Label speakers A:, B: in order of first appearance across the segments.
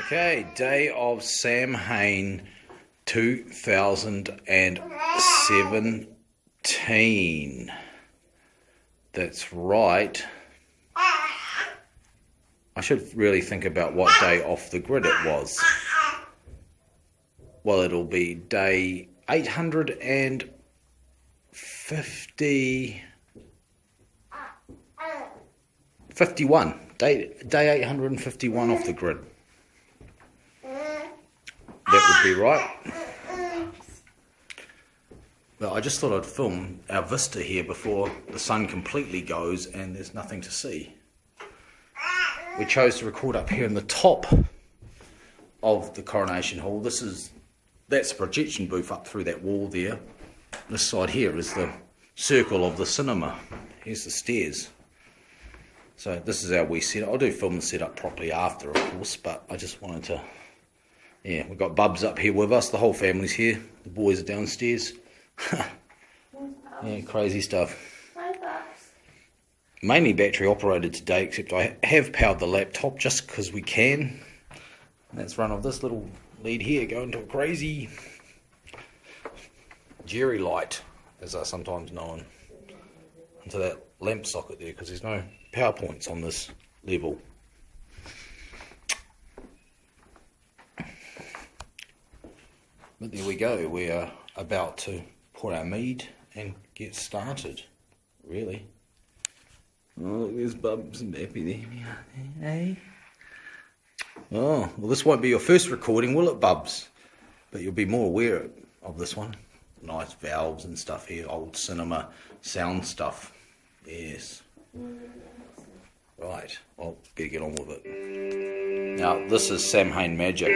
A: Okay, day of Samhain 2017. That's right. I should really think about what day off the grid it was. Well, it'll be day 851. Day 851 off the grid. That would be right. But I just thought I'd film our vista here before the sun completely goes and there's nothing to see. We chose to record up here in the top of the coronation hall. That's a projection booth up through that wall there. This side here is the circle of the cinema. Here's the stairs. So this is our wee setup. I'll do film the setup properly after, of course, but I just wanted to... Yeah, we've got Bubs up here with us. The whole family's here. The boys are downstairs. Yeah, crazy stuff. Mainly battery operated today, except I have powered the laptop just because we can. And that's run off this little lead here going to a crazy Jerry light, as I sometimes know, into that lamp socket there, because there's no power points on this level. But there we go, we are about to pour our mead and get started, really. Oh, look, there's Bubs and Bappy there. Hey. Oh, well, this won't be your first recording, will it, Bubs? But you'll be more aware of this one. Nice valves and stuff here, old cinema sound stuff. Yes. Right, well, better get on with it. Now, this is Samhain magic.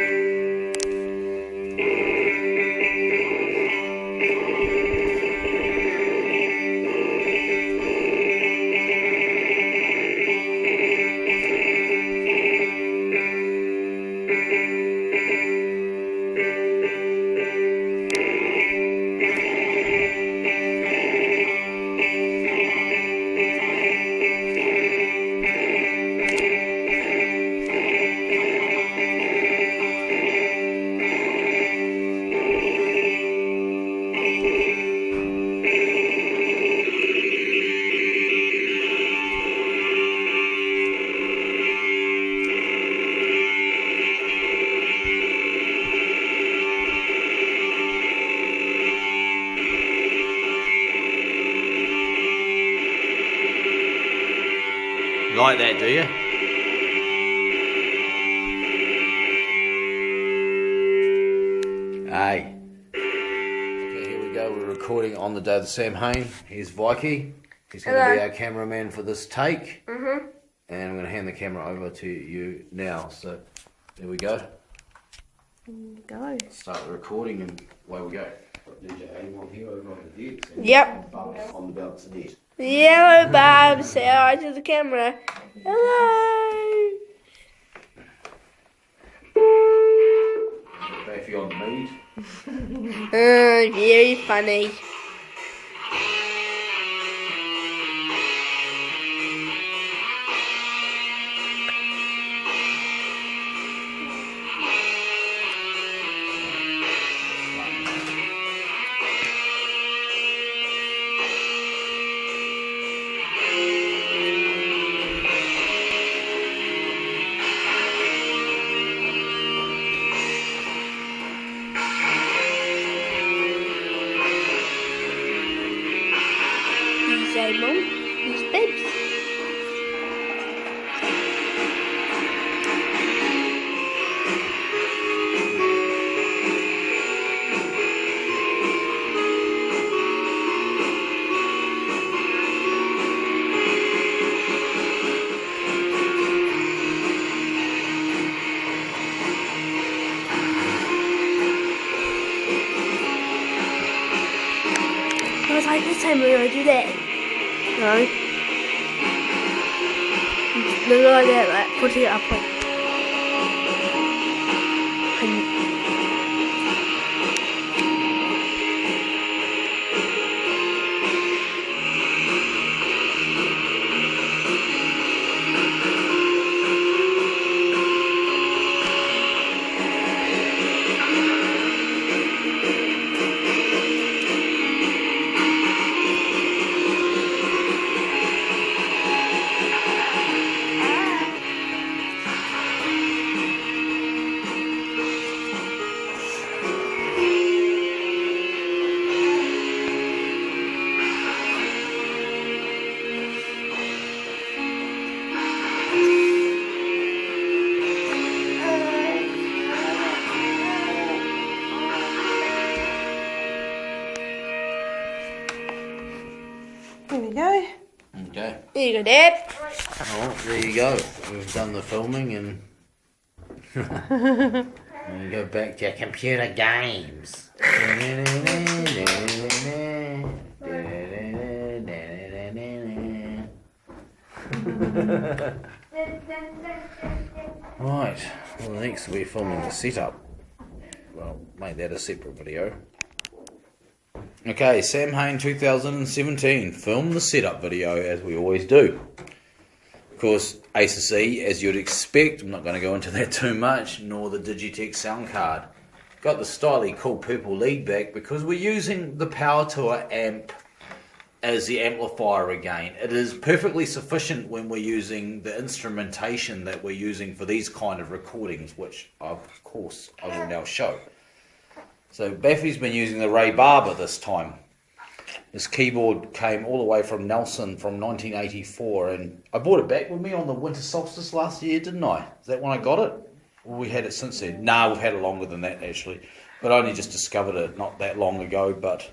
A: Like that, do you? Hey. Okay, here we go. We're recording on the day of the Samhain. Here's Vikey. He's going to be our cameraman for this take. And I'm going to hand the camera over to you now. So, there we go.
B: Go.
A: Start the recording and away we go. Got DJ A1 here over on the deck.
B: Yep.
A: On the balance of the deck.
B: Hello, Bob. Say hi to the camera. Hello.
A: Baffy on the mead.
B: Very funny. Mum, these babes. I was like, this time we're gonna do that. No. Look like that, like, put it up like. go.
A: Okay.
B: There you go, Dad.
A: Oh, there you go. We've done the filming and we go back to computer games. Right, well next we're filming the setup. Well, make that a separate video. Okay, Samhain 2017, film the setup video as we always do. Of course, ACC, as you'd expect, I'm not going to go into that too much, nor the Digitech sound card. Got the stylish cool purple lead back because we're using the Power Tour amp as the amplifier again. It is perfectly sufficient when we're using the instrumentation that we're using for these kind of recordings, which of course I will now show. So Baffy's been using the Ray Barber this time. This keyboard came all the way from Nelson from 1984, and I brought it back with me on the winter solstice last year, didn't I? Is that when I got it? Or we had it since then? Nah, we've had it longer than that actually, but I only just discovered it not that long ago. But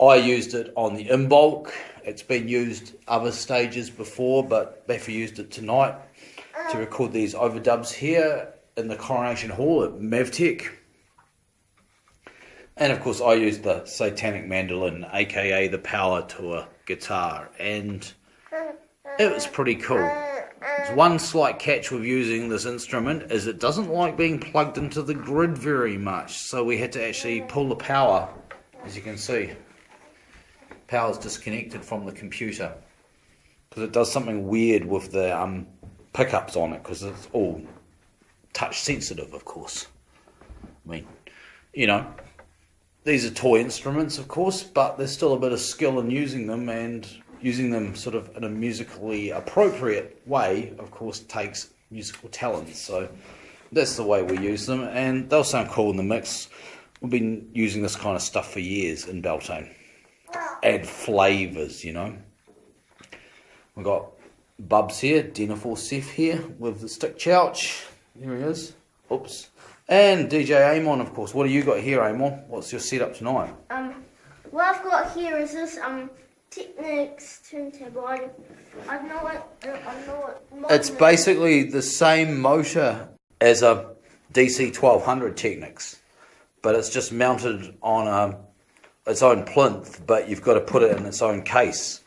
A: I used it on the Inbulk. It's been used other stages before, but Baffy used it tonight to record these overdubs here in the Coronation Hall at Mavtech. And of course I used the Satanic Mandolin, aka the Power Tour guitar, and it was pretty cool. There's one slight catch with using this instrument is it doesn't like being plugged into the grid very much, so we had to actually pull the power, as you can see. Power's disconnected from the computer because it does something weird with the pickups on it, because it's all touch sensitive, of course. I mean, you know, these are toy instruments, of course, but there's still a bit of skill in using them, and using them sort of in a musically appropriate way, of course, takes musical talent. So that's the way we use them, and they'll sound cool in the mix. We've been using this kind of stuff for years in Beltane. Add flavours, you know. We've got Bubs here, Dinner for Seth here with the stick chouch. There he is. Oops. And DJ Amon, of course. What do you got here, Amon? What's your setup tonight?
C: What I've got here is this Technics turntable. I know what.
A: It's basically the same motor as a DC 1200 Technics, but it's just mounted on its own plinth, but you've got to put it in its own case.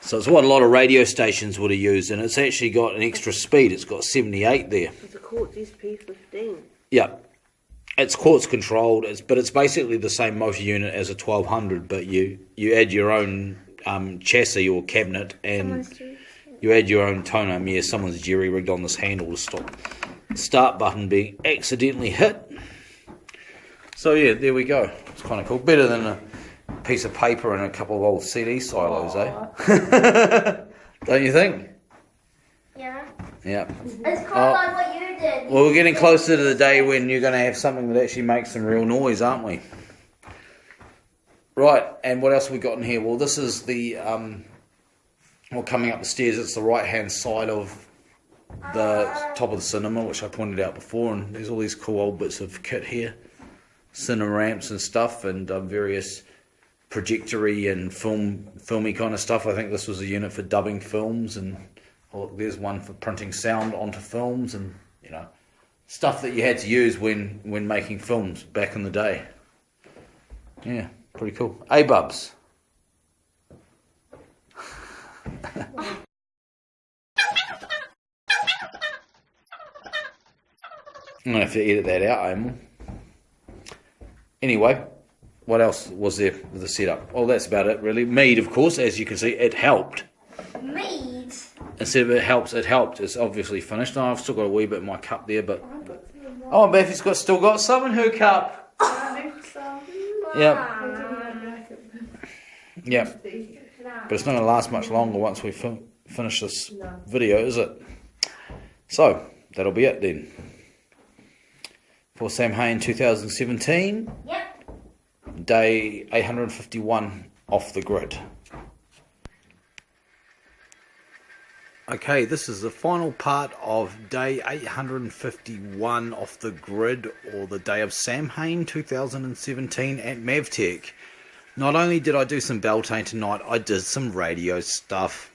A: So it's what a lot of radio stations would have used, and it's actually got an extra speed. It's got 78 there.
B: It's a Quartz SP15.
A: Yeah, it's quartz controlled, but it's basically the same motor unit as a 1200, but you add your own chassis or cabinet, and you add your own toner. Yeah, someone's jerry-rigged on this handle to stop the start button being accidentally hit. So yeah, there we go. It's kind of cool. Better than a piece of paper and a couple of old CD silos, eh? Don't you think?
C: Yeah.
A: Yeah.
C: It's kind of like what you did.
A: Well, we're getting closer to the day when you're going to have something that actually makes some real noise, aren't we? Right, and what else have we got in here? Well, this is the, well, coming up the stairs, it's the right-hand side of the top of the cinema, which I pointed out before, and there's all these cool old bits of kit here. Cinema ramps and stuff, and various projectory and filmy kind of stuff. I think this was a unit for dubbing films, and oh, look, there's one for printing sound onto films, and you know, stuff that you had to use when making films back in the day. Yeah, pretty cool. Hey, Bubs. I'm gonna have to edit that out, Emil. Anyway, what else was there with the setup? Well, that's about it, really. Mead, of course, as you can see, it helped.
C: Mead?
A: Instead of it helps, it helped. It's obviously finished. Oh, I've still got a wee bit in my cup there, but... Oh, Baffy's still got some in her cup. Yep. Yep. But it's not going to last much longer once we finish this video, is it? So, that'll be it then. For Samhain 2017,
C: Yep.
A: day 851 off the grid. Okay, this is the final part of day 851 off the grid, or the day of Samhain 2017 at Mavtech. not only did I do some Beltane tonight, I did some radio stuff.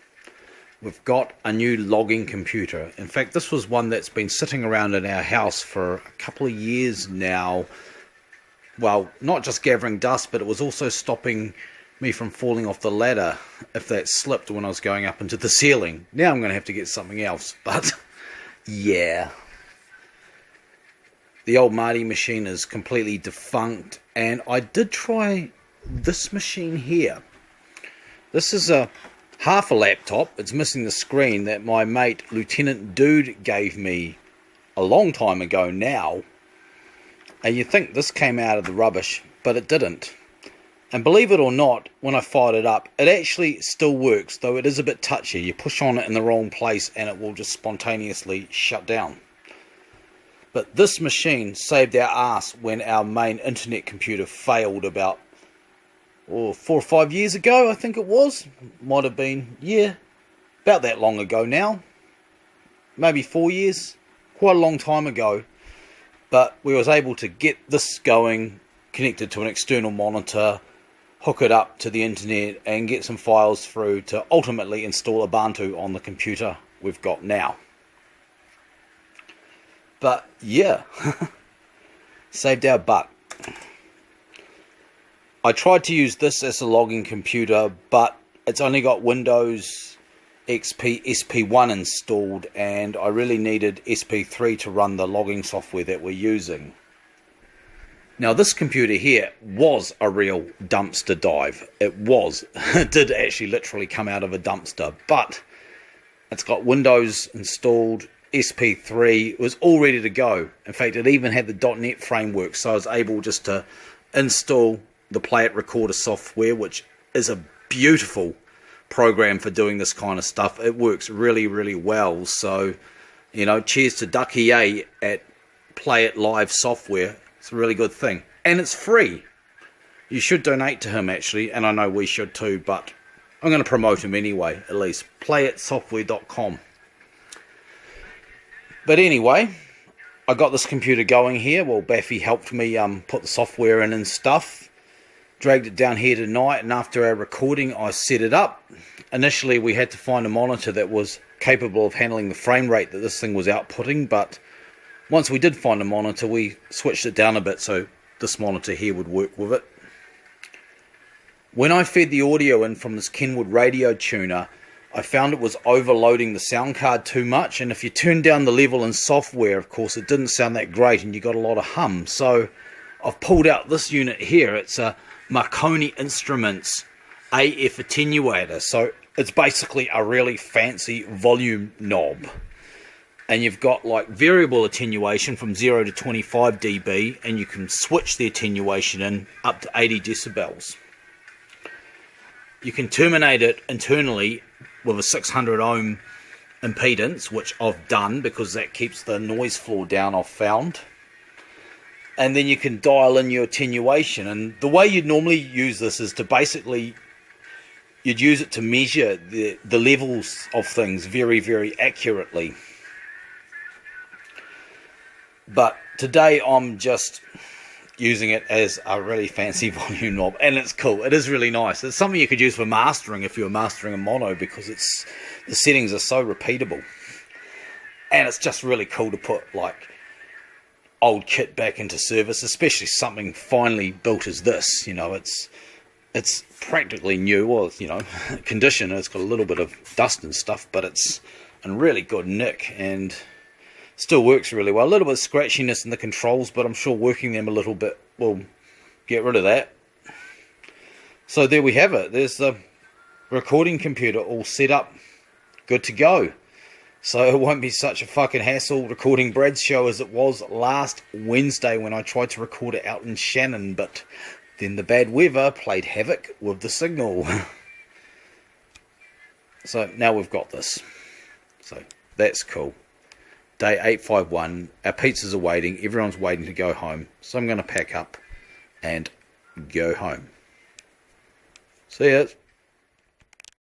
A: We've got a new logging computer. In fact, this was one that's been sitting around in our house for a couple of years now. Well, not just gathering dust, but it was also stopping me from falling off the ladder if that slipped when I was going up into the ceiling. Now I'm going to have to get something else, but yeah. The old Marty machine is completely defunct, and I did try this machine here. This is half a laptop. It's missing the screen that my mate Lieutenant Dude gave me a long time ago now. And you'd think this came out of the rubbish, but it didn't. And believe it or not, when I fired it up, it actually still works, though it is a bit touchy. You push on it in the wrong place and it will just spontaneously shut down. But this machine saved our ass when our main internet computer failed about 4 or 5 years ago, I think it was. Might have been, yeah, about that long ago now. Maybe 4 years. Quite a long time ago. But we was able to get this going, connected to an external monitor, hook it up to the internet and get some files through to ultimately install Ubuntu on the computer we've got now. But yeah, saved our butt. I tried to use this as a logging computer, but it's only got Windows XP SP1 installed, and I really needed SP3 to run the logging software that we're using. Now this computer here was a real dumpster dive. It was. It did actually literally come out of a dumpster, but it's got Windows installed, SP3, it was all ready to go. In fact, it even had the .NET framework, so I was able just to install the Play It Recorder software, which is a beautiful program for doing this kind of stuff. It works really, really well. So, you know, cheers to Ducky A at Play It Live software. It's a really good thing. And it's free. You should donate to him, actually, and I know we should too, but I'm going to promote him anyway, at least. playitsoftware.com. But anyway, I got this computer going here. Well, Baffy helped me put the software in and stuff. Dragged it down here tonight, and after our recording I set it up. Initially we had to find a monitor that was capable of handling the frame rate that this thing was outputting, but once we did find a monitor we switched it down a bit so this monitor here would work with it. When I fed the audio in from this Kenwood radio tuner, I found it was overloading the sound card too much, and if you turn down the level in software, of course, it didn't sound that great and you got a lot of hum. So I've pulled out this unit here. It's a Marconi Instruments AF attenuator. So it's basically a really fancy volume knob. And you've got like variable attenuation from 0 to 25 dB, and you can switch the attenuation in up to 80 decibels. You can terminate it internally with a 600 ohm impedance, which I've done because that keeps the noise floor down, I've found. And then you can dial in your attenuation. And the way you'd normally use this is to basically, you'd use it to measure the levels of things very, very accurately. But today I'm just using it as a really fancy volume knob, and it's cool. It is really nice. It's something you could use for mastering if you were mastering a mono, because the settings are so repeatable. And it's just really cool to put like old kit back into service, especially something finely built as this. You know, it's practically new, or you know, condition. It's got a little bit of dust and stuff, but it's in really good nick and still works really well. A little bit of scratchiness in the controls, but I'm sure working them a little bit will get rid of that. So there we have it. There's the recording computer all set up, good to go. So it won't be such a fucking hassle recording Brad's show as it was last Wednesday when I tried to record it out in Shannon, but then the bad weather played havoc with the signal. So now we've got this. So that's cool. Day 851, our pizzas are waiting, everyone's waiting to go home. So I'm going to pack up and go home. See ya.